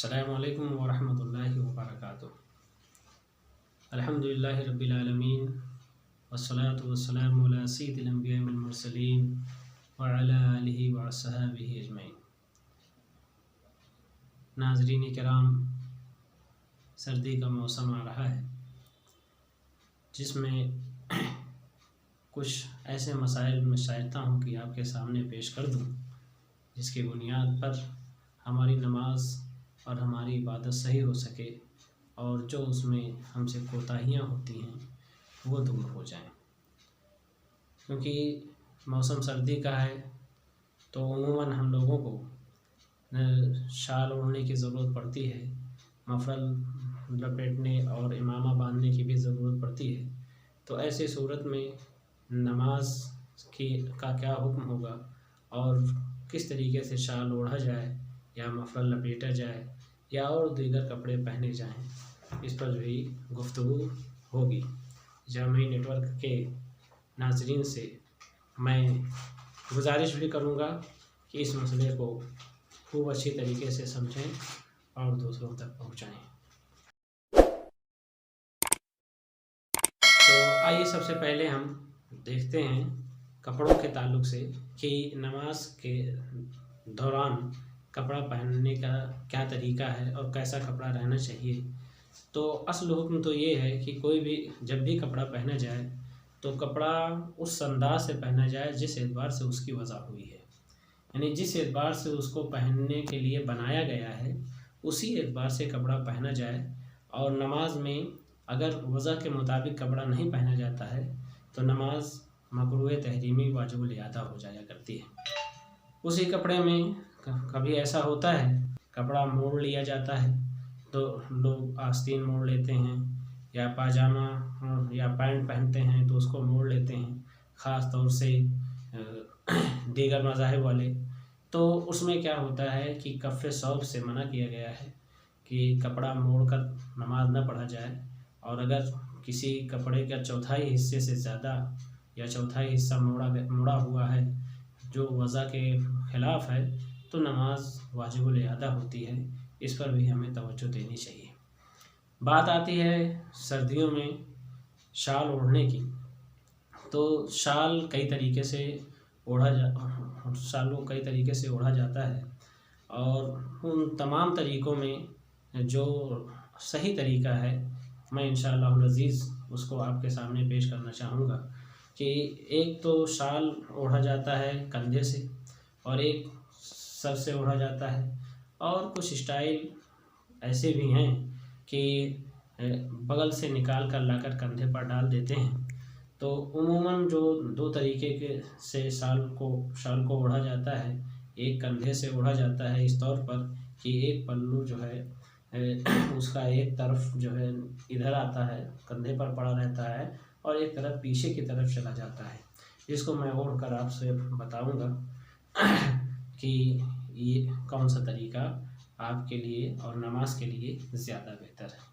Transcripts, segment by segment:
السلام علیکم ورحمۃ اللہ وبرکاتہ۔ الحمدللہ رب العالمین والصلاة والسلام علی سید الانبیاء والمرسلین وعلی آلہ وصحبہ اجمعین۔ ناظرین کرام، سردی کا موسم آ رہا ہے جس میں کچھ ایسے مسائل میں چاہتا ہوں کہ آپ کے سامنے پیش کر دوں، جس کی بنیاد پر ہماری نماز اور ہماری عبادت صحیح ہو سکے اور جو اس میں ہم سے کوتاہیاں ہوتی ہیں وہ دور ہو جائیں۔ کیونکہ موسم سردی کا ہے تو عموماً ہم لوگوں کو شال اوڑھنے کی ضرورت پڑتی ہے، مفرل لپیٹنے اور امامہ باندھنے کی بھی ضرورت پڑتی ہے۔ تو ایسی صورت میں نماز کا کیا حکم ہوگا اور کس طریقے سے شال اوڑھا جائے یا مفرل لپیٹا جائے یا اور دیگر کپڑے پہنے جائیں، اس پر بھی گفتگو ہوگی۔ جامعہ نیٹ ورک کے ناظرین سے میں گزارش بھی کروں گا کہ اس مسئلے کو خوب اچھی طریقے سے سمجھیں اور دوسروں تک پہنچائیں۔ تو آئیے سب سے پہلے ہم دیکھتے ہیں کپڑوں کے تعلق سے کہ نماز کے دوران کپڑا پہننے کا کیا طریقہ ہے اور کیسا کپڑا رہنا چاہیے۔ تو اصل حکم تو یہ ہے کہ کوئی بھی جب بھی کپڑا پہنا جائے تو کپڑا اس انداز سے پہنا جائے جس اعتبار سے اس کی وضع ہوئی ہے، یعنی جس اعتبار سے اس کو پہننے کے لیے بنایا گیا ہے اسی اعتبار سے کپڑا پہنا جائے۔ اور نماز میں اگر وضع کے مطابق کپڑا نہیں پہنا جاتا ہے تو نماز مکروہ تحریمی واجب الاعادہ ہو جایا کرتی ہے۔ اسی کپڑے میں کبھی ایسا ہوتا ہے کپڑا موڑ لیا جاتا ہے تو لوگ آستین موڑ لیتے ہیں، یا پاجامہ یا پینٹ پہنتے ہیں تو اس کو موڑ لیتے ہیں، خاص طور سے دیگر مذاہب والے۔ تو اس میں کیا ہوتا ہے کہ کف ثوب سے منع کیا گیا ہے کہ کپڑا موڑ کر نماز نہ پڑھا جائے، اور اگر کسی کپڑے کا چوتھائی حصے سے زیادہ یا چوتھائی حصہ موڑا ہوا ہے جو وضع کے خلاف ہے تو نماز واجب الاعادہ ہوتی ہے۔ اس پر بھی ہمیں توجہ دینی چاہیے۔ بات آتی ہے سردیوں میں شال اوڑھنے کی، تو شال کئی طریقے سے کئی طریقے سے اوڑھا جاتا ہے، اور ان تمام طریقوں میں جو صحیح طریقہ ہے میں انشاءاللہ العزیز اس کو آپ کے سامنے پیش کرنا چاہوں گا۔ کہ ایک تو شال اوڑھا جاتا ہے کندھے سے، اور ایک سر سے اوڑھا جاتا ہے، اور کچھ اسٹائل ایسے بھی ہیں کہ بغل سے نکال کر لا کر کندھے پر ڈال دیتے ہیں۔ تو عموماً جو دو طریقے کے سے شال کو اوڑھا جاتا ہے، ایک کندھے سے اوڑھا جاتا ہے اس طور پر کہ ایک پلو جو ہے اس کا ایک طرف جو ہے ادھر آتا ہے، کندھے پر پڑا رہتا ہے، اور ایک طرف پیچھے کی طرف چلا جاتا ہے، جس کو میں اوڑھ کر آپ سے بتاؤں گا کہ یہ کون سا طریقہ آپ کے لیے اور نماز کے لیے زیادہ بہتر ہے۔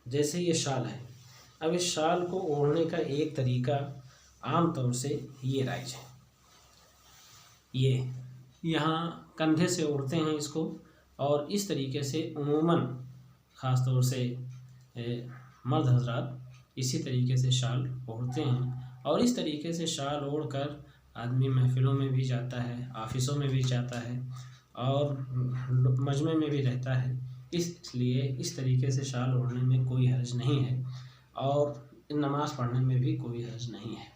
جیسے یہ شال ہے، اب اس شال کو اوڑھنے کا ایک طریقہ عام طور سے یہ رائج ہے۔ یہ یہاں کندھے سے اوڑھتے ہیں اس کو، اور اس طریقے سے عموماً خاص طور سے مرد حضرات اسی طریقے سے شال اوڑھتے ہیں، اور اس طریقے سے شال اوڑھ کر آدمی محفلوں میں بھی جاتا ہے، آفسوں میں بھی جاتا ہے، اور مجمع میں بھی رہتا ہے۔ اس لیے اس طریقے سے شال اوڑھنے میں کوئی حرج نہیں ہے، اور نماز پڑھنے میں بھی کوئی حرج نہیں ہے۔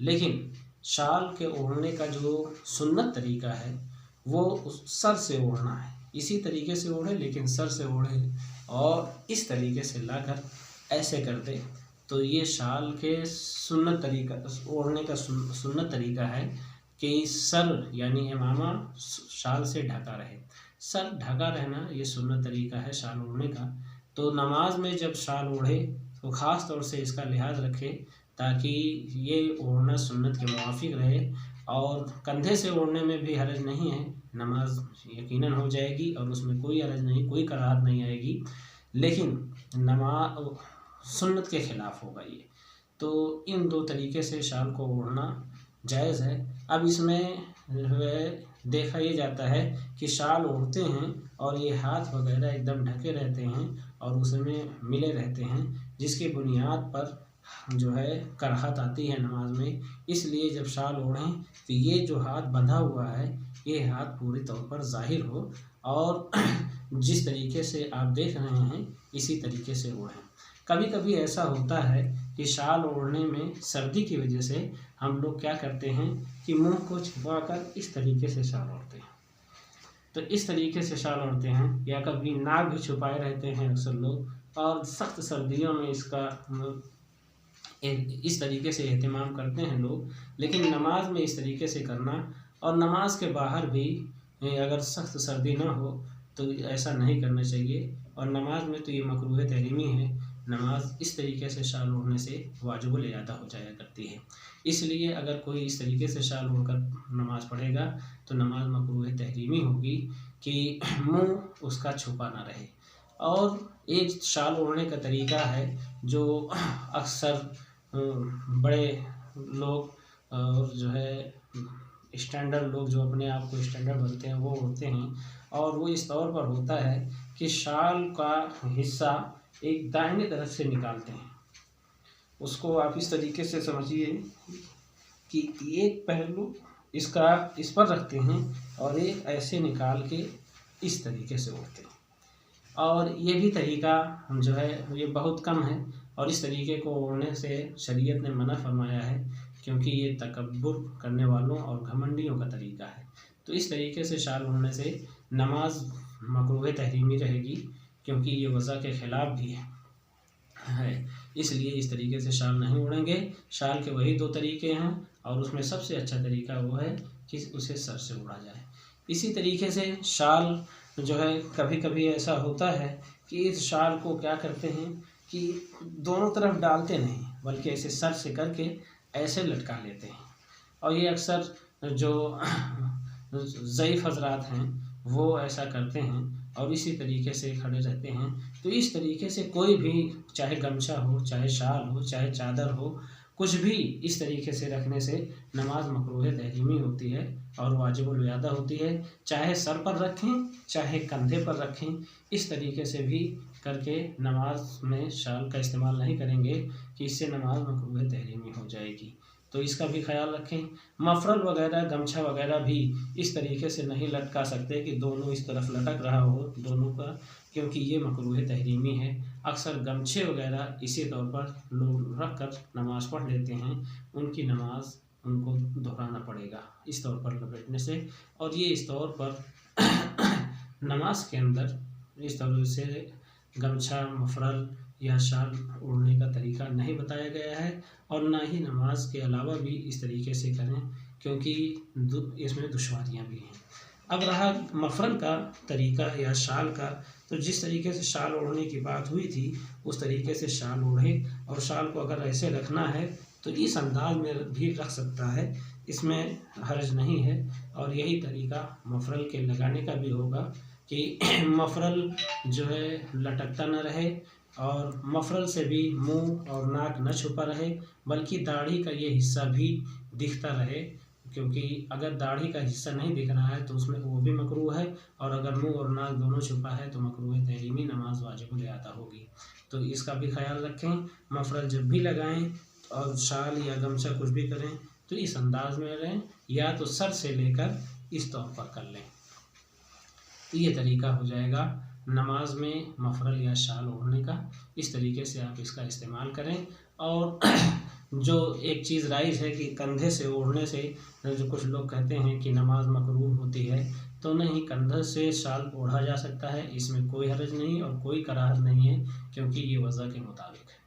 لیکن شال کے اوڑھنے کا جو سنت طریقہ ہے وہ سر سے اوڑھنا ہے۔ اسی طریقے سے اوڑھے لیکن سر سے اوڑھے، اور اس طریقے سے لا کر ایسے کر دے، تو یہ شال کے سنت طریقہ اوڑھنے کا سنت طریقہ ہے کہ سر یعنی امامہ شال سے ڈھکا رہے۔ سر ڈھکا رہنا یہ سنت طریقہ ہے شال اوڑھنے کا۔ تو نماز میں جب شال اوڑھے تو خاص طور سے اس کا لحاظ رکھے تاکہ یہ اوڑھنا سنت کے موافق رہے، اور کندھے سے اوڑھنے میں بھی حرج نہیں ہے، نماز یقیناً ہو جائے گی اور اس میں کوئی حرج نہیں، کوئی کراہت نہیں آئے گی، لیکن نماز سنت کے خلاف ہوگا یہ۔ تو ان دو طریقے سے شال کو اوڑھنا जायज़ है। अब इसमें जो है देखा ये जाता है कि शाल ओढ़ते हैं और ये हाथ वगैरह एकदम ढके रहते हैं और उसमें मिले रहते हैं, जिसकी बुनियाद पर जो है कराहत आती है नमाज में। इसलिए जब शाल ओढ़ें तो ये जो हाथ बंधा हुआ है ये हाथ पूरी तौर पर ज़ाहिर हो और जिस तरीके से आप देख रहे हैं इसी तरीके से ओढ़ें। कभी कभी ऐसा होता है कि शाल ओढ़ने में सर्दी की वजह से हम लोग क्या करते हैं कि मुंह को छुपाकर इस तरीके से शाल ओढ़ते हैं। तो इस तरीके से शाल ओढ़ते हैं, या कभी नाक भी छुपाए रहते हैं अक्सर लोग, और सख्त सर्दियों में इसका इस तरीके से एहतमाम करते हैं लोग। लेकिन नमाज में इस तरीके से करना और नमाज के बाहर भी अगर सख्त सर्दी ना हो तो ऐसा नहीं करना चाहिए। और नमाज में तो ये मकरूह तहरीमी है, नमाज इस तरीके से शाल ओढ़ने से वाजिबुल इयादा हो जाया करती है। इसलिए अगर कोई इस तरीके से शाल ओढ़कर नमाज पढ़ेगा तो नमाज मकरूह तहरीमी होगी कि मुंह उसका छुपा ना रहे। और एक शाल ओढ़ने का तरीका है जो अक्सर बड़े लोग और जो है स्टैंडर्ड लोग जो अपने आप को स्टैंडर्ड बनते हैं वो होते हैं। और वो इस तौर पर होता है कि शाल का हिस्सा एक दाहिने तरफ से निकालते हैं। उसको आप इस तरीके से समझिए कि एक पहलू इसका इस पर रखते हैं और एक ऐसे निकाल के इस तरीके से ओढ़ते हैं। और ये भी तरीका जो है ये बहुत कम है और इस तरीके को ओढ़ने से शरीयत ने मना फरमाया है, क्योंकि ये तकब्बुर करने वालों और घमंडियों का तरीका है। तो इस तरीके से शाल ओढ़ने से नमाज मकरूह तहरीमी रहेगी, क्योंकि ये वज़ा के ख़िलाफ़ भी है। इसलिए इस तरीके से शाल नहीं ओढ़ेंगे। शाल के वही 2 तरीके हैं और उसमें सबसे अच्छा तरीका वो है कि उसे सर से ओढ़ा जाए। इसी तरीके से शाल जो है कभी कभी ऐसा होता है कि इस शाल को क्या करते हैं कि दोनों तरफ डालते नहीं बल्कि ऐसे सर से करके ऐसे लटका लेते हैं। और ये अक्सर जो ज़ईफ़ हज़रात हैं वो ऐसा करते हैं और इसी तरीके से खड़े रहते हैं। तो इस तरीके से कोई भी, चाहे गमछा हो, चाहे शाल हो, चाहे चादर हो, कुछ भी इस तरीके से रखने से नमाज मकरूह तहरीमी होती है और वाजिबुल इयादा होती है। चाहे सर पर रखें चाहे कंधे पर रखें, इस तरीके से भी करके नमाज में शाल का इस्तेमाल नहीं करेंगे कि इससे नमाज मकरूह तहरीमी हो जाएगी। तो इसका भी ख्याल रखें। मफरल वगैरह, गमछा वगैरह भी इस तरीके से नहीं लटका सकते कि दोनों इस तरफ लटक रहा हो दोनों का, क्योंकि ये मकरूह तहरीमी है। अक्सर गमछे वगैरह इसी तौर पर लोग रख कर नमाज पढ़ लेते हैं, उनकी नमाज उनको दोहराना पड़ेगा इस तौर पर लपेटने से। और ये इस तौर पर नमाज के अंदर इस तरह से गमछा, मफरल या शाल ओढ़ने का तरीका नहीं बताया गया है और ना ही नमाज के अलावा भी इस तरीके से करें, क्योंकि इसमें दुश्वारियाँ भी हैं। अब रहा मफरल का तरीका या शाल का, तो जिस तरीके से शाल ओढ़ने की बात हुई थी उस तरीके से शाल ओढ़ें। और शाल को अगर ऐसे रखना है तो इस अंदाज में भी रख सकता है, इसमें हर्ज नहीं है। और यही तरीका मफरल के लगाने का भी होगा कि मफरल जो है लटकता न रहे और मफरल से भी मुंह और नाक न छुपा रहे, बल्कि दाढ़ी का ये हिस्सा भी दिखता रहे, क्योंकि अगर दाढ़ी का हिस्सा नहीं दिख रहा है तो उसमें वो भी मकरूह है, और अगर मुंह और नाक दोनों छुपा है तो मकरूह तहरीमी नमाज वाजिबुल इयादा होगी। तो इसका भी ख्याल रखें। मफरल जब भी लगाएं और शाल या गमछा कुछ भी करें तो इस अंदाज में रहें, या तो सर से लेकर इस तौर पर कर लें। तो ये तरीका हो जाएगा नमाज में मफरल या शाल ओढ़ने का। इस तरीके से आप इसका इस्तेमाल करें। और जो एक चीज़ राइज है कि कंधे से ओढ़ने से जो कुछ लोग कहते हैं कि नमाज मकरूह होती है, तो नहीं, कंधे से शाल ओढ़ा जा सकता है, इसमें कोई हर्ज नहीं और कोई कराहत नहीं है, क्योंकि ये वज़ा के मुताबिक है।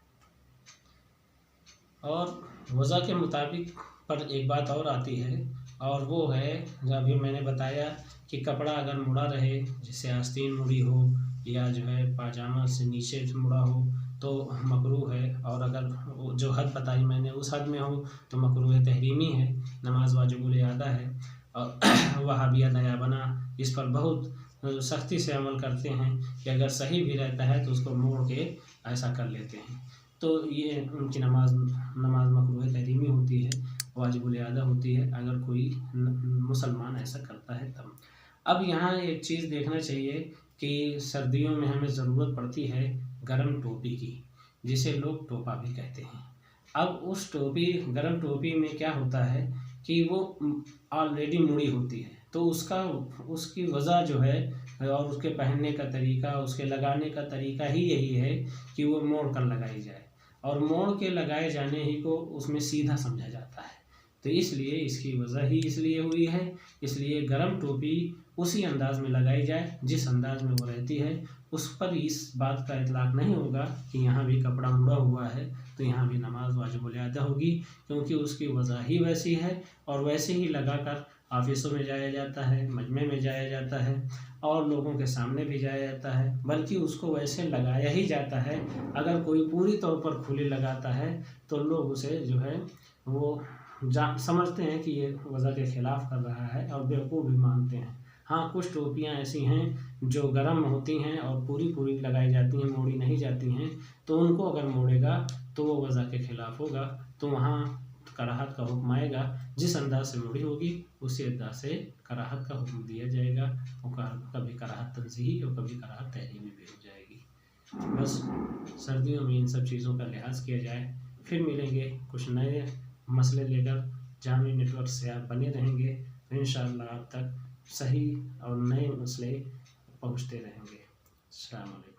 और वज़ा के मुताबिक पर एक बात और आती है, और वो है जो अभी मैंने बताया कि कपड़ा अगर मुड़ा रहे, जैसे आस्तीन मुड़ी हो या जो है पाजामा से नीचे मुड़ा हो तो मकरूह है, और अगर जो हद बताई मैंने उस हद में हो तो मकरूह तहरीमी है, नमाज वाजिबुल इयादा है। और वहाबिया नया बना इस पर बहुत सख्ती से अमल करते हैं कि अगर सही भी रहता है तो उसको मोड़ के ऐसा कर लेते हैं, तो ये उनकी नमाज मकरूह तहरीमी होती है। वाजिबुल अदा होती है अगर कोई मुसलमान ऐसा करता है तब। अब यहाँ एक चीज़ देखना चाहिए कि सर्दियों में हमें ज़रूरत पड़ती है गर्म टोपी की, जिसे लोग टोपा भी कहते हैं। अब उस गर्म टोपी में क्या होता है कि वो ऑलरेडी मुड़ी होती है, तो उसकी वजह जो है और उसके पहनने का तरीका, उसके लगाने का तरीका ही यही है कि वो मोड़ कर लगाई जाए, और मोड़ के लगाए जाने ही को उसमें सीधा समझा जाता है। तो इसलिए इसकी वजह ही इसलिए हुई है, इसलिए गर्म टोपी उसी अंदाज में लगाई जाए जिस अंदाज में वो रहती है। उस पर इस बात का इतलाक नहीं होगा कि यहाँ भी कपड़ा मुड़ा हुआ है तो यहाँ भी नमाज वाजिबुल अदा होगी, क्योंकि उसकी वजह ही वैसी है और वैसे ही लगाकर ऑफिसों में जाया जाता है, मजमे में जाया जाता है और लोगों के सामने भी जाया जाता है, बल्कि उसको वैसे लगाया ही जाता है। अगर कोई पूरी तौर पर खुली लगाता है तो लोग उसे जो है वो समझते हैं कि ये वज़ा के ख़िलाफ़ कर रहा है और बेवकूफ़ भी मानते हैं। हाँ, कुछ टोपियाँ ऐसी हैं जो गर्म होती हैं और पूरी लगाई जाती हैं, मोड़ी नहीं जाती हैं, तो उनको अगर मोड़ेगा तो वो वज़ा के ख़िलाफ़ होगा, तो वहाँ कराहत का हुक्म आएगा। जिस अंदाज से मुड़ी होगी उसी अंदाज से कराहत का हुक्म दिया जाएगा, और कभी कराहत तंज़ीही और कभी कराहत तहरीमी भी हो जाएगी। बस सर्दियों में इन सब चीज़ों का लिहाज किया जाए। फिर मिलेंगे कुछ नए मसले लेकर। जामी नेटवर्क से आप बने रहेंगे तो इंशाअल्लाह आप तक सही और नए मसले पहुँचते रहेंगे। अस्सलाम वालेकुम।